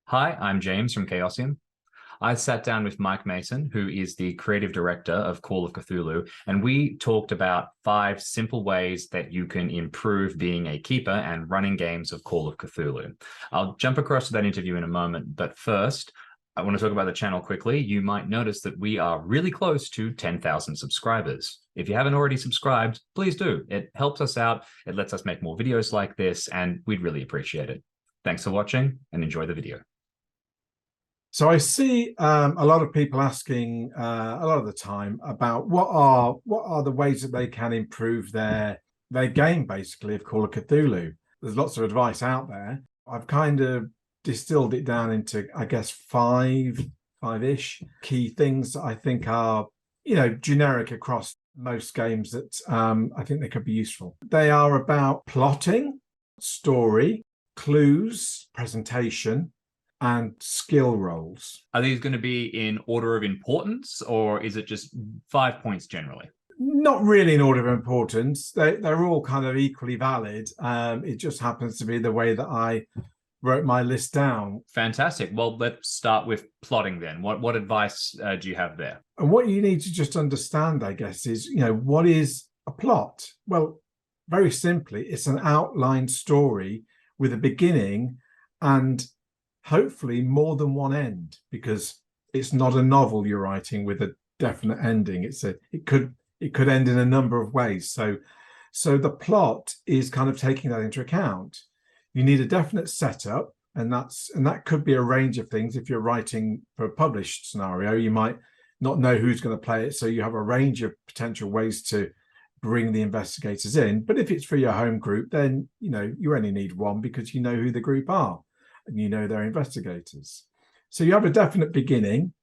Hi, I'm James from Chaosium. I sat down with Mike Mason, who is the creative director of Call of Cthulhu, and we talked about 5 simple ways that you can improve being a keeper and running games of Call of Cthulhu. I'll jump across to that interview in a moment, but first, I want to talk about the channel quickly. You might notice that we are really close to 10,000 subscribers. If you haven't already subscribed, please do. It helps us out, it lets us make more videos like this, and we'd really appreciate it. Thanks for watching, and enjoy the video. So I see a lot of people asking a lot of the time about what are the ways that they can improve their game, basically, of Call of Cthulhu. There's lots of advice out there. I've kind of distilled it down into, I guess, five-ish key things that I think are, generic across most games that I think they could be useful. They are about plotting, story, clues, presentation, and skill rolls. Are these going to be in order of importance, or is it just 5 points generally? Not really in order of importance. They're all kind of equally valid. It just happens to be the way that I wrote my list down. Fantastic. Well, let's start with plotting then. What advice do you have there? And what you need to just understand, I guess, is, what is a plot? Well, very simply, it's an outline story with a beginning and hopefully more than one end, because it's not a novel you're writing with a definite ending. It could end in a number of ways. So the plot is kind of taking that into account. You need a definite setup, and that could be a range of things. If you're writing for a published scenario, you might not know who's going to play it, so you have a range of potential ways to bring the investigators in. But if it's for your home group, then you only need one, because you know who the group are and they're investigators. So you have a definite beginning,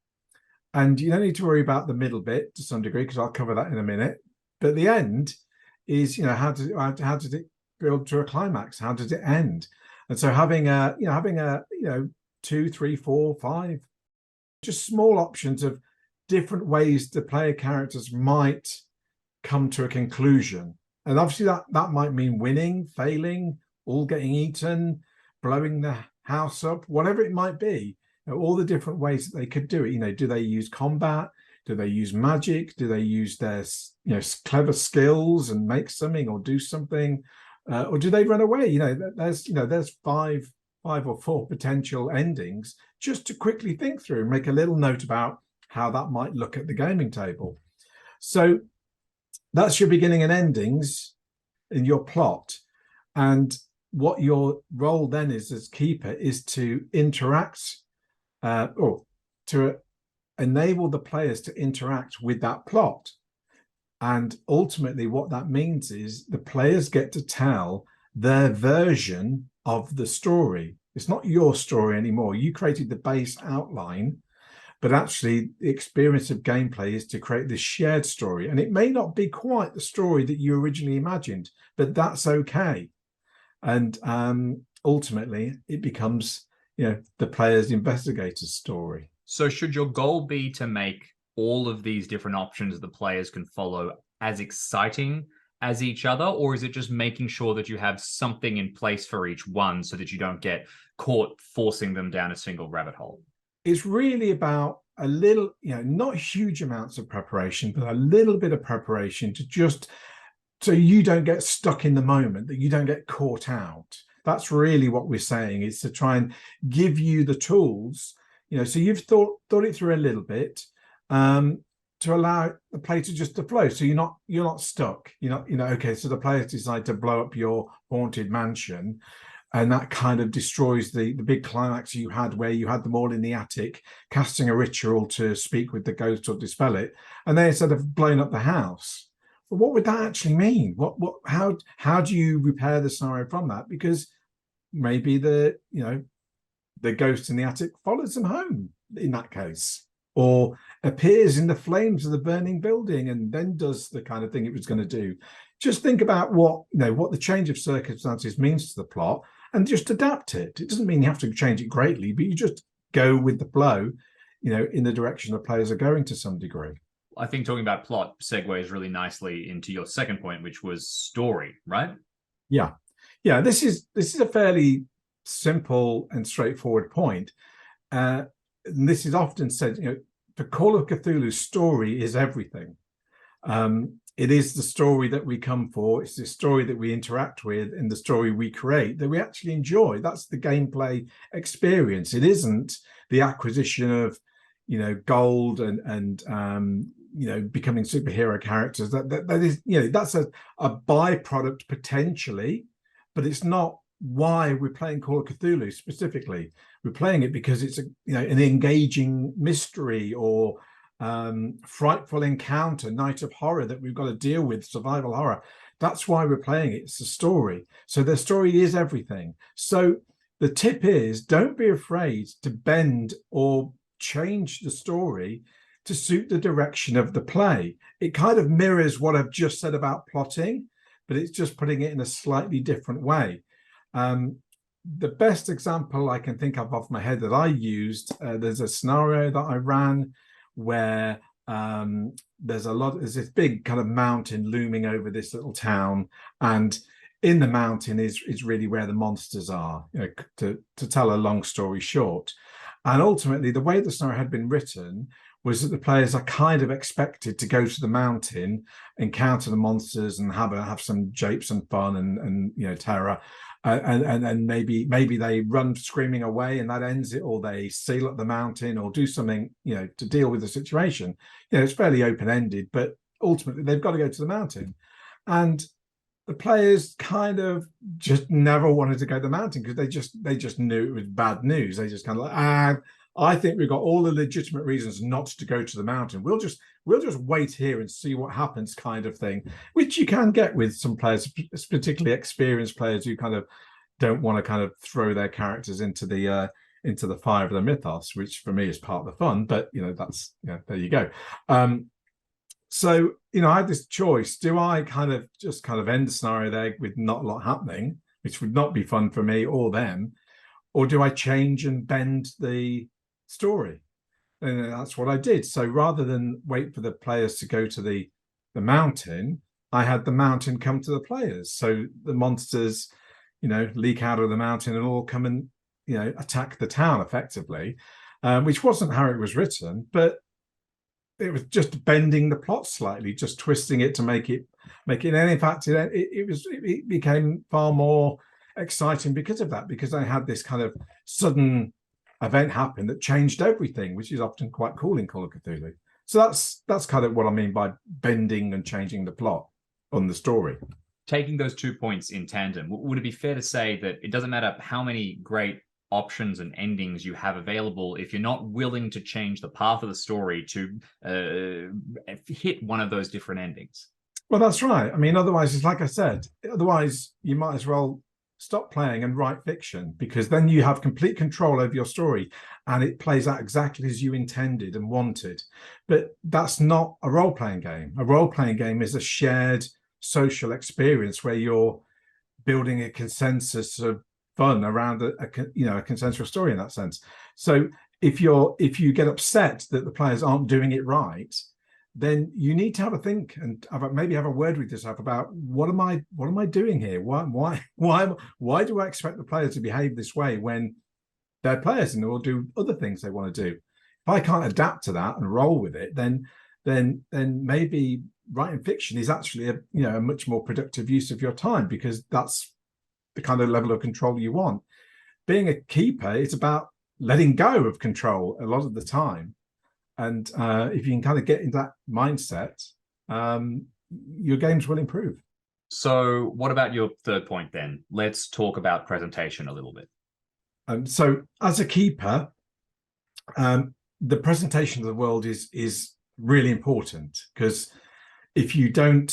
and you don't need to worry about the middle bit to some degree, because I'll cover that in a minute. But the end is, how did it build to a climax? How did it end? And so having a 2, 3, 4, 5, just small options of different ways the player characters might come to a conclusion. And obviously that might mean winning, failing, all getting eaten, blowing the house up, whatever it might be. All the different ways that they could do it. Do they use combat? Do they use magic? Do they use their clever skills and make something or do something, or do they run away? There's five or 4 potential endings, just to quickly think through and make a little note about how that might look at the gaming table. So that's your beginning and endings in your plot. And what your role then is as keeper is to interact, or to enable the players to interact with that plot. And ultimately what that means is the players get to tell their version of the story. It's not your story anymore. You created the base outline, but actually the experience of gameplay is to create this shared story. And it may not be quite the story that you originally imagined, but that's okay. And ultimately it becomes, the player's investigator's story. So should your goal be to make all of these different options the players can follow as exciting as each other, or is it just making sure that you have something in place for each one so that you don't get caught forcing them down a single rabbit hole? It's really about a little, not huge amounts of preparation, but a little bit of preparation to just, so you don't get stuck in the moment, that you don't get caught out. That's really what we're saying, is to try and give you the tools, so you've thought it through a little bit, to allow the play to just to flow. So you're not stuck. Okay, so the players decide to blow up your haunted mansion, and that kind of destroys the big climax you had, where you had them all in the attic casting a ritual to speak with the ghost or dispel it, and they instead of blowing up the house. But what would that actually mean? How do you repair the scenario from that? Because maybe the ghost in the attic follows them home in that case, or appears in the flames of the burning building and then does the kind of thing it was going to do. Just think about what the change of circumstances means to the plot, and just adapt it. It doesn't mean you have to change it greatly, but you just go with the flow, in the direction the players are going to some degree. I think talking about plot segues really nicely into your second point, which was story, right? Yeah. This is a fairly simple and straightforward point. and this is often said, for Call of Cthulhu, story is everything. It is the story that we come for. It's the story that we interact with and the story we create that we actually enjoy. That's the gameplay experience. It isn't the acquisition of, gold and becoming superhero characters. That is, that's a byproduct potentially, but it's not why we're playing Call of Cthulhu specifically. We're playing it because it's an engaging mystery or frightful encounter, night of horror that we've got to deal with, survival horror. That's why we're playing it. It's a story. So the story is everything. So the tip is, don't be afraid to bend or change the story to suit the direction of the play. It kind of mirrors what I've just said about plotting, but it's just putting it in a slightly different way. The best example I can think of off my head that I used, there's a scenario that I ran where there's this big kind of mountain looming over this little town, and in the mountain is really where the monsters are, to tell a long story short. And ultimately the way the scenario had been written was that the players are kind of expected to go to the mountain, encounter the monsters and have some japes and fun and terror. And maybe they run screaming away and that ends it, or they seal up the mountain or do something, to deal with the situation. It's fairly open-ended, but ultimately they've got to go to the mountain. And the players kind of just never wanted to go to the mountain because they just knew it was bad news. They just kind of like, I think we've got all the legitimate reasons not to go to the mountain. We'll just wait here and see what happens, kind of thing, which you can get with some players, particularly experienced players who kind of don't want to kind of throw their characters into the fire of the mythos, which for me is part of the fun. But that's there you go. So I had this choice: do I kind of end the scenario there with not a lot happening, which would not be fun for me or them, or do I change and bend the story? And that's what I did. So rather than wait for the players to go to the mountain, I had the mountain come to the players. So the monsters, leak out of the mountain and all come and, attack the town effectively, which wasn't how it was written, but it was just bending the plot slightly, just twisting it to make it. And in fact, it became far more exciting because of that, because I had this kind of sudden event happen that changed everything, which is often quite cool in Call of Cthulhu. So that's kind of what I mean by bending and changing the plot on the story. Taking those 2 points in tandem, would it be fair to say that it doesn't matter how many great options and endings you have available if you're not willing to change the path of the story to hit one of those different endings? Well, that's right. I mean, otherwise, it's like I said, otherwise you might as well stop playing and write fiction, because then you have complete control over your story and it plays out exactly as you intended and wanted. But that's not a role-playing game. A role-playing game is a shared social experience where you're building a consensus of fun around a consensual story in that sense. So if you get upset that the players aren't doing it right, then you need to have a think and maybe have a word with yourself about what am I doing here? Why do I expect the players to behave this way when they're players and they will do other things they want to do? If I can't adapt to that and roll with it, then maybe writing fiction is actually a much more productive use of your time, because that's the kind of level of control you want. Being a keeper, it's about letting go of control a lot of the time. And if you can kind of get into that mindset, your games will improve. So what about your third point then? Let's talk about presentation a little bit. So as a keeper, the presentation of the world is really important, because if you don't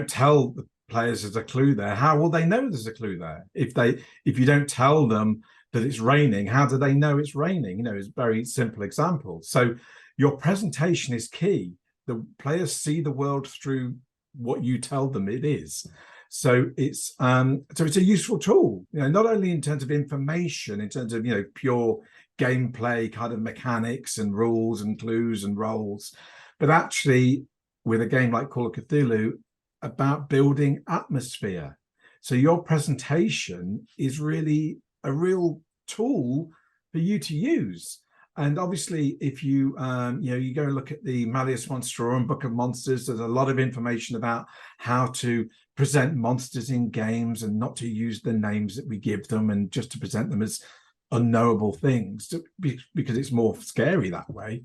tell the players there's a clue there, how will they know there's a clue there? If you don't tell them that it's raining, how do they know it's raining? It's a very simple example. So your presentation is key. The players see the world through what you tell them it is. So it's a useful tool, not only in terms of information, in terms of pure gameplay kind of mechanics and rules and clues and roles, but actually with a game like Call of Cthulhu, about building atmosphere. So your presentation is really a real tool for you to use. And obviously, if you you go and look at the Malleus Monstrorum Book of Monsters, there's a lot of information about how to present monsters in games and not to use the names that we give them, and just to present them as unknowable things, because it's more scary that way.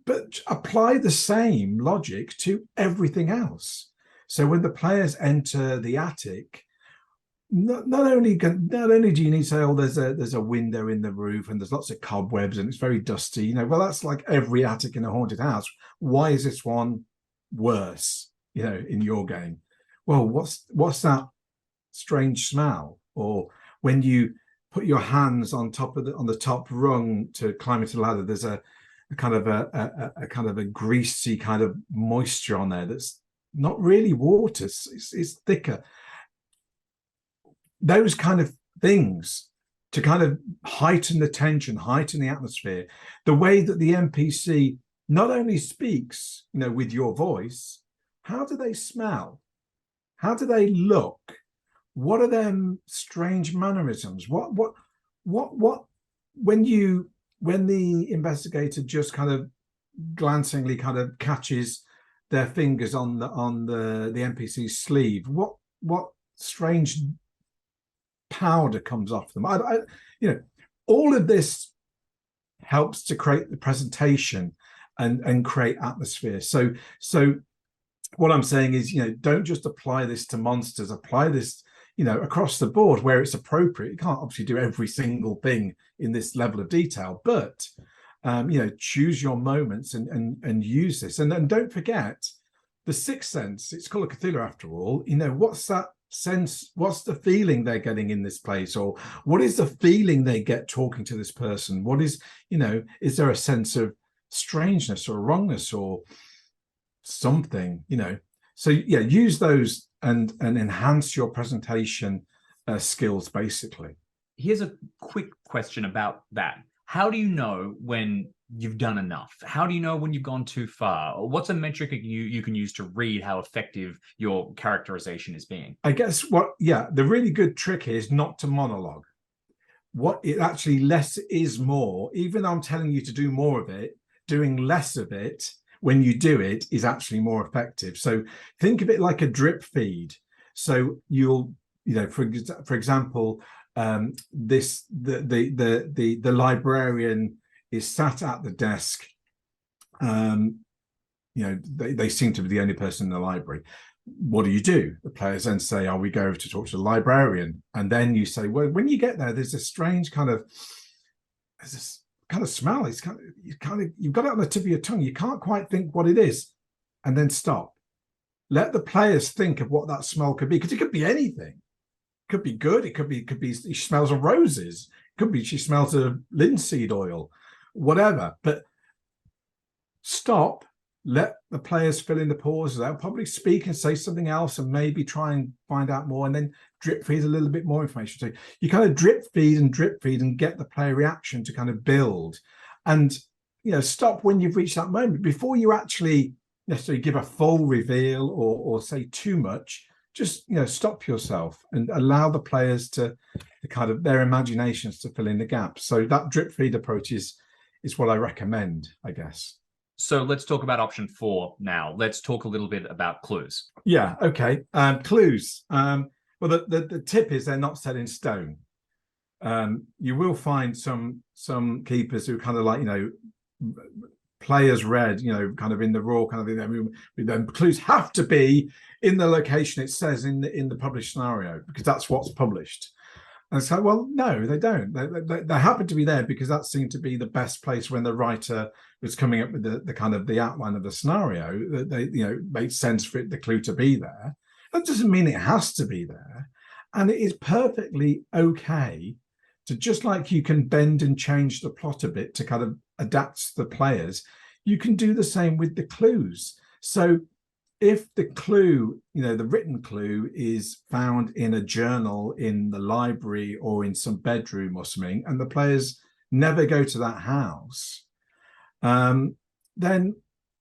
But apply the same logic to everything else. So when the players enter the attic, not only do you need to say, oh, there's a window in the roof and there's lots of cobwebs and it's very dusty, well, that's like every attic in a haunted house. Why is this one worse, in your game? Well, what's that strange smell? Or when you put your hands on the top rung to climb into the ladder, there's a kind of a greasy kind of moisture on there that's not really water, it's thicker. Those kind of things to kind of heighten the tension, heighten the atmosphere. The way that the NPC not only speaks, with your voice, how do they smell? How do they look? What are them strange mannerisms? What when the investigator just kind of glancingly kind of catches their fingers on the NPC's sleeve, what strange powder comes off them? All of this helps to create the presentation and create atmosphere. So what I'm saying is, don't just apply this to monsters, apply this, across the board where it's appropriate. You can't obviously do every single thing in this level of detail, but choose your moments and use this. And then don't forget the sixth sense. It's Call of Cthulhu after all. What's that sense? What's the feeling they're getting in this place? Or what is the feeling they get talking to this person? What is, is there a sense of strangeness or wrongness or something, So yeah, use those and enhance your presentation skills, basically. Here's a quick question about that. How do you know when you've done enough? How do you know when you've gone too far? What's a metric you can use to read how effective your characterization is being? I guess the really good trick is not to monologue. Less is more. Even though I'm telling you to do more of it, doing less of it when you do it is actually more effective. So think of it like a drip feed. So you'll, for example, the librarian is sat at the desk. They seem to be the only person in the library. What do? The players then say, "Oh, we go to talk to the librarian," and then you say, "Well, when you get there, there's a strange kind of smell. It's you've got it on the tip of your tongue. You can't quite think what it is," and then stop. Let the players think of what that smell could be, because it could be anything. It could be good. It could be she smells of roses. It could be she smells of linseed oil, whatever. But stop. Let the players fill in the pauses. They'll probably speak and say something else and maybe try and find out more, and then drip feed a little bit more information. So you kind of drip feed and get the player reaction to kind of build. And, stop when you've reached that moment. Before you actually necessarily give a full reveal or say too much, just, stop yourself and allow the players to kind of their imaginations to fill in the gaps. So that drip feed approach is what I recommend, I guess. So let's talk about option 4 now. Let's talk a little bit about clues. Yeah, okay. Clues. Well, the tip is they're not set in stone. You will find some keepers who kind of like, players read, kind of in the raw kind of thing. I mean, the clues have to be in the location it says in the published scenario, because that's what's published. And so, well, no, they don't. They happen to be there because that seemed to be the best place when the writer was coming up with the kind of the outline of the scenario. That made sense for the clue to be there. That doesn't mean it has to be there, and it is perfectly okay to, just like you can bend and change the plot a bit to kind of adapt to the players, you can do the same with the clues. So if the clue, the written clue is found in a journal in the library or in some bedroom or something, and the players never go to that house, then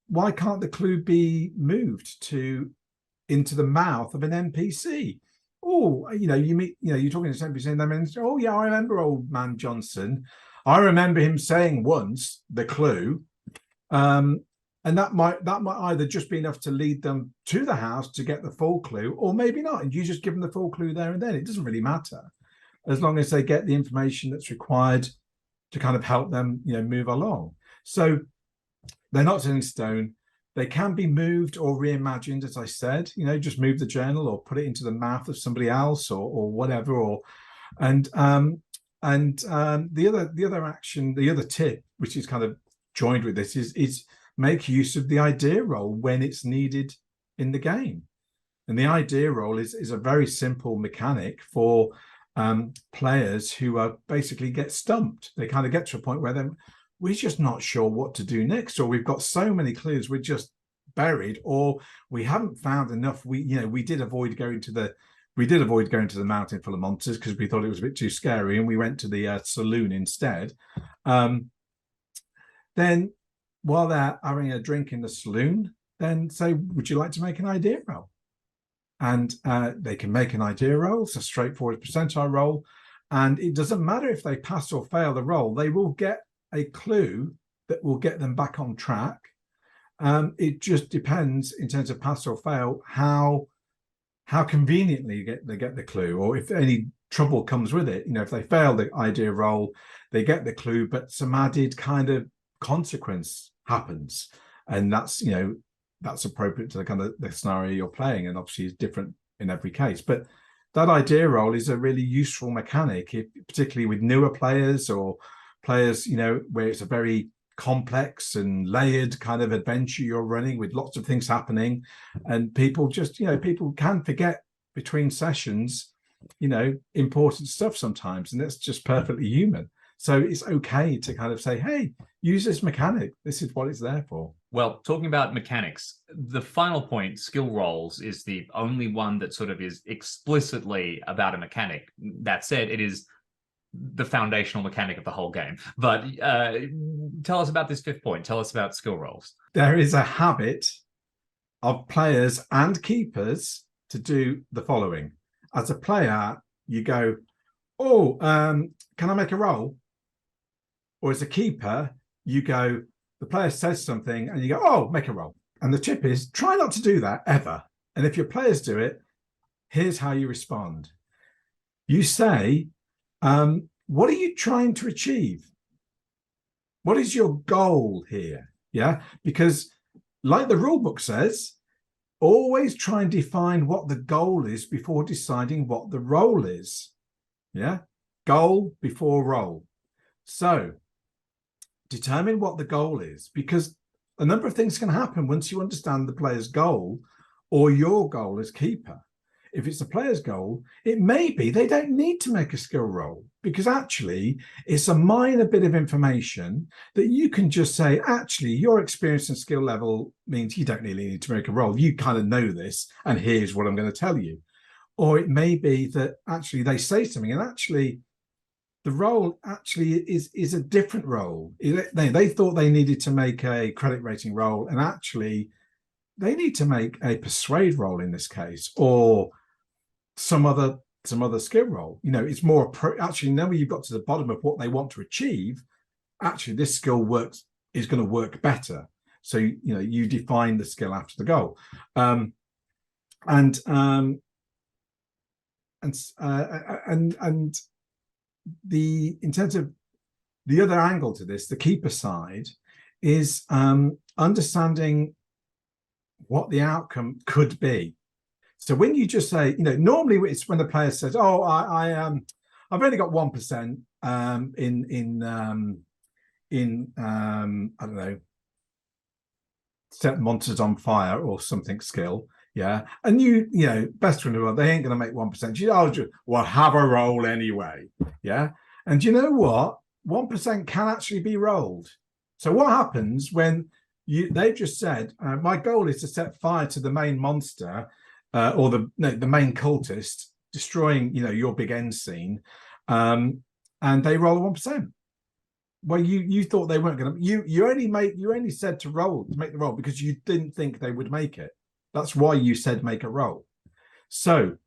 why can't the clue be moved into the mouth of an NPC? Oh, you meet, you're talking to an NPC and they mention, "Oh yeah, I remember old man Johnson. I remember him saying once the clue, and that might either just be enough to lead them to the house to get the full clue, or maybe not, and you just give them the full clue there and then. It doesn't really matter, as long as they get the information that's required to kind of help them, move along. So they're not set in stone. They can be moved or reimagined, as I said. Just move the journal or put it into the mouth of somebody else, or whatever. The other action, the other tip, which is kind of joined with this, is make use of the idea roll when it's needed in the game. And the idea roll is a very simple mechanic for players who are basically get stumped. They kind of get to a point where we're just not sure what to do next, or we've got so many clues we're just buried, or we haven't found enough. We did avoid going to the mountain full of monsters because we thought it was a bit too scary, and we went to the saloon instead. Then while they're having a drink in the saloon, then say, would you like to make an idea roll? And they can make an idea roll. It's a straightforward percentile roll. And it doesn't matter if they pass or fail the roll, they will get a clue that will get them back on track. It just depends in terms of pass or fail, how conveniently they get the clue, or if any trouble comes with it. If they fail the idea roll, they get the clue, but some added kind of consequence happens, and that's appropriate to the kind of the scenario you're playing, and obviously is different in every case. But that idea roll is a really useful mechanic, particularly with newer players, or players where it's a very complex and layered kind of adventure you're running with lots of things happening, and people people can forget between sessions important stuff sometimes, and that's just perfectly human. So it's okay to kind of say, hey, use this mechanic. This is what it's there for. Well, talking about mechanics, the final point, skill rolls, is the only one that sort of is explicitly about a mechanic. That said, it is the foundational mechanic of the whole game. But tell us about this fifth point. Tell us about skill rolls. There is a habit of players and keepers to do the following. As a player, you go, oh, can I make a roll? Or as a keeper, you go, the player says something and you go, oh, make a roll. And the tip is, try not to do that ever. And if your players do it, here's how you respond. You say, what are you trying to achieve? What is your goal here? Yeah, because like the rule book says, always try and define what the goal is before deciding what the role is. Yeah, goal before role. So determine what the goal is, because a number of things can happen once you understand the player's goal or your goal as keeper. If it's the player's goal, it may be they don't need to make a skill roll, because actually it's a minor bit of information that you can just say, actually, your experience and skill level means you don't really need to make a roll. You kind of know this, and here's what I'm going to tell you. Or it may be that actually they say something, and actually the role actually is a different role. They thought they needed to make a credit rating roll, and actually they need to make a persuade roll in this case, or some other skill roll. It's more actually, now you've got to the bottom of what they want to achieve, actually this skill is going to work better. So you define the skill after the goal. In terms of the other angle to this, the keeper side, is understanding what the outcome could be. So when you just say, normally it's when the player says, "Oh, I've only got 1% in I don't know, set monsters on fire or something skill." Yeah, and best friend in the world, they ain't going to make 1%. Well, have a roll anyway. Yeah, and you know what? 1% can actually be rolled. So what happens when they've just said, my goal is to set fire to the main monster, or the main cultist, destroying your big end scene, and they roll a 1%. Well, you thought they weren't going to. You only said to make the roll because you didn't think they would make it. That's why you said make a roll. So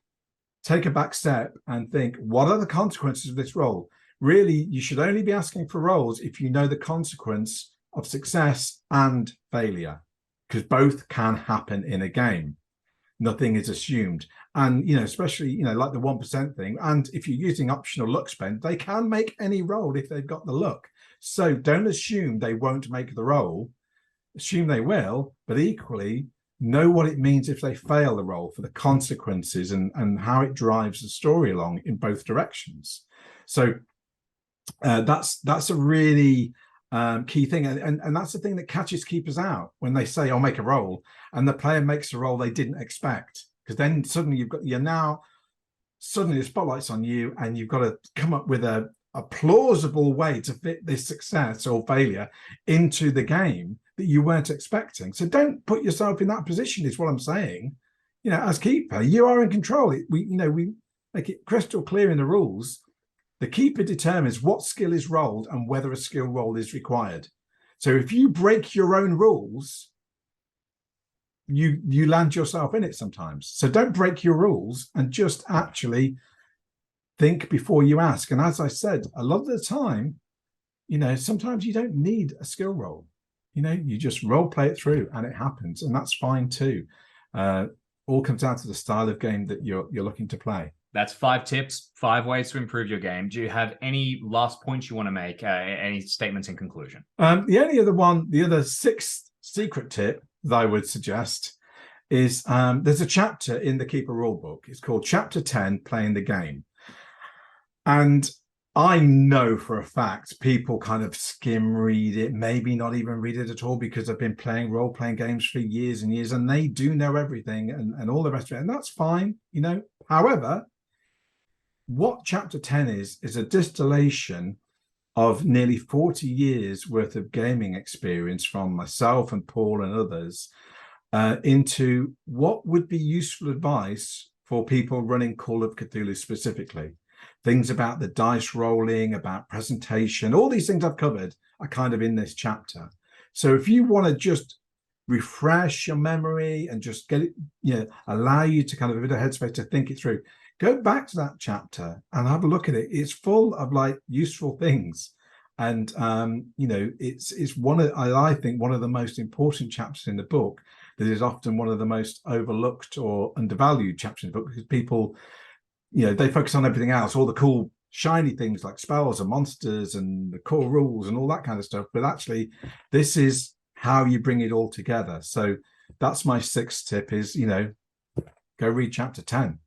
take a back step and think, what are the consequences of this roll? really, you should only be asking for rolls if you know the consequence of success and failure, because both can happen in a game. Nothing is assumed. And, especially, like the 1% thing. And if you're using optional luck spend, they can make any roll if they've got the luck. So don't assume they won't make the roll. Assume they will, but equally know what it means if they fail the roll, for the consequences and how it drives the story along in both directions. So that's a really key thing, and that's the thing that catches keepers out when they say, "I'll make a roll," and the player makes a roll they didn't expect, because then suddenly suddenly the spotlight's on you, and you've got to come up with a plausible way to fit this success or failure into the game that you weren't expecting. So don't put yourself in that position, is what I'm saying. As keeper, you are in control. We make it crystal clear in the rules. The keeper determines what skill is rolled and whether a skill roll is required. So if you break your own rules, you land yourself in it sometimes. So don't break your rules, and just actually think before you ask. And as I said, a lot of the time, sometimes you don't need a skill roll. You just role play it through and it happens, and that's fine too. All comes down to the style of game that you're looking to play. That's 5 tips, 5 ways to improve your game. Do you have any last points you want to make? Any statements in conclusion? The other sixth secret tip that I would suggest is there's a chapter in the Keeper rulebook. It's called Chapter 10, Playing the Game. And I know for a fact people kind of skim read it, maybe not even read it at all, because they've been playing role-playing games for years and years, and they do know everything and all the rest of it. And that's fine, However, what Chapter 10 is a distillation of nearly 40 years worth of gaming experience from myself and Paul and others into what would be useful advice for people running Call of Cthulhu specifically. Things about the dice rolling, about presentation, all these things I've covered are kind of in this chapter. So if you want to just refresh your memory and just get it, allow you to kind of a bit of headspace to think it through, go back to that chapter and have a look at it. It's full of useful things. And, it's I think one of the most important chapters in the book, that is often one of the most overlooked or undervalued chapters in the book, because people, they focus on everything else, all the cool, shiny things like spells and monsters and the core rules and all that kind of stuff. But actually, this is how you bring it all together. So that's my 6th tip is, go read Chapter 10.